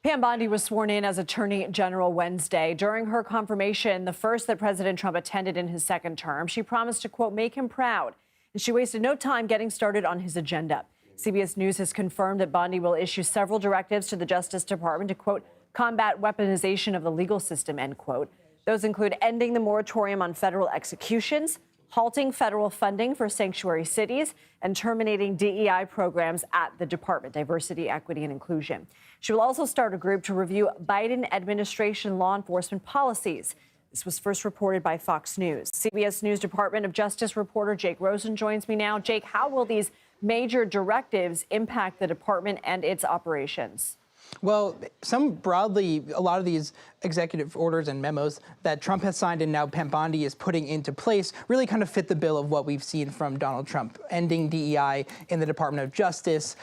Pam Bondi was sworn in as Attorney General Wednesday. During her confirmation, the first that President Trump attended in his second term, she promised to, quote, make him proud. And she wasted no time getting started on his agenda. CBS News has confirmed that Bondi will issue several directives to the Justice Department to, quote, combat weaponization of the legal system, end quote. Those include ending the moratorium on federal executions, halting federal funding for sanctuary cities, and terminating DEI programs at the department, diversity, equity, and inclusion. She will also start a group to review Biden administration law enforcement policies. This was first reported by Fox News. CBS News Department of Justice reporter Jake Rosen joins me now. Jake, how will these major directives impact the department and its operations? Well, a lot of these executive orders and memos that Trump has signed and now Pam Bondi is putting into place really kind of fit the bill of what we've seen from Donald Trump, ending DEI in the Department of Justice,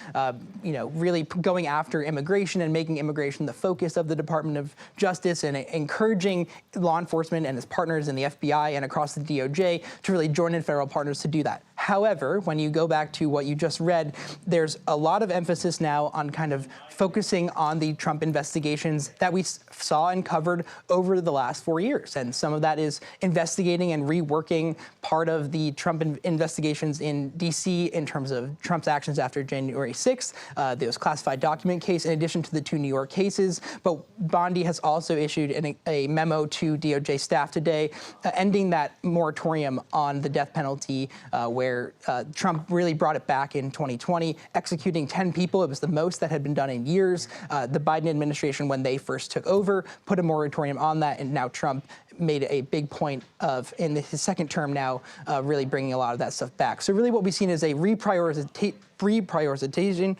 really going after immigration and making immigration the focus of the Department of Justice, and encouraging law enforcement and its partners in the FBI and across the DOJ to really join in federal partners to do that. However, when you go back to what you just read, there's a lot of emphasis now on kind of focusing on the Trump investigations that we saw and covered over the last 4 years. And some of that is investigating and reworking part of the Trump investigations in D.C. in terms of Trump's actions after January 6th, those classified document case, in addition to the 2 New York cases. But Bondi has also issued a memo to DOJ staff today, ending that moratorium on the death penalty, where Trump really brought it back in 2020, executing 10 people. It was the most that had been done in years. The Biden administration, when they first took over, put a moratorium on that, and now Trump made a big point of, in his second term now, really bringing a lot of that stuff back. So really what we've seen is a reprioritization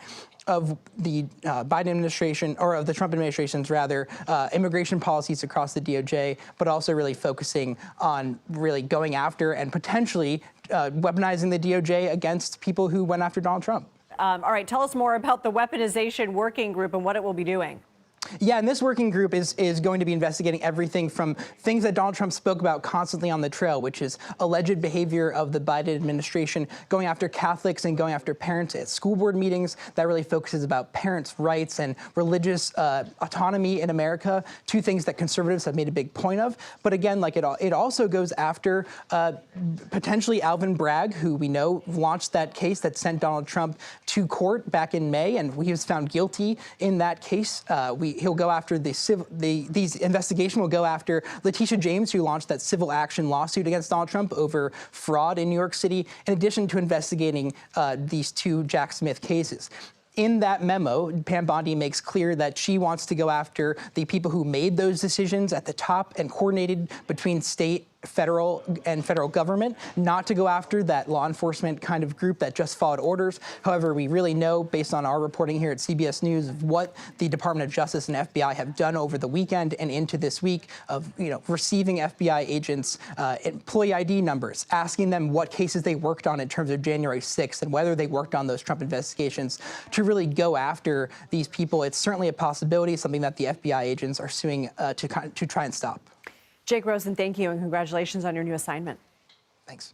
of the Biden administration, or of the Trump administration's rather, immigration policies across the DOJ, but also really focusing on really going after and potentially weaponizing the DOJ against people who went after Donald Trump. All right, tell us more about the weaponization working group and what it will be doing. Yeah, and this working group is going to be investigating everything from things that Donald Trump spoke about constantly on the trail, which is alleged behavior of the Biden administration going after Catholics and going after parents at school board meetings. That really focuses about parents' rights and religious autonomy in America, two things that conservatives have made a big point of. But again, like it also goes after potentially Alvin Bragg, who we know launched that case that sent Donald Trump to court back in May, and he was found guilty in that case. He'll go after these investigation will go after Letitia James, who launched that civil action lawsuit against Donald Trump over fraud in New York City, in addition to investigating these 2 Jack Smith cases. In that memo, Pam Bondi makes clear that she wants to go after the people who made those decisions at the top and coordinated between state, federal government, not to go after that law enforcement kind of group that just followed orders. However, we really know, based on our reporting here at CBS News, what the Department of Justice and FBI have done over the weekend and into this week of, receiving FBI agents' employee ID numbers, asking them what cases they worked on in terms of January 6th and whether they worked on those Trump investigations, to really go after these people. It's certainly a possibility, something that the FBI agents are suing to try and stop. Jake Rosen, thank you, and congratulations on your new assignment. Thanks.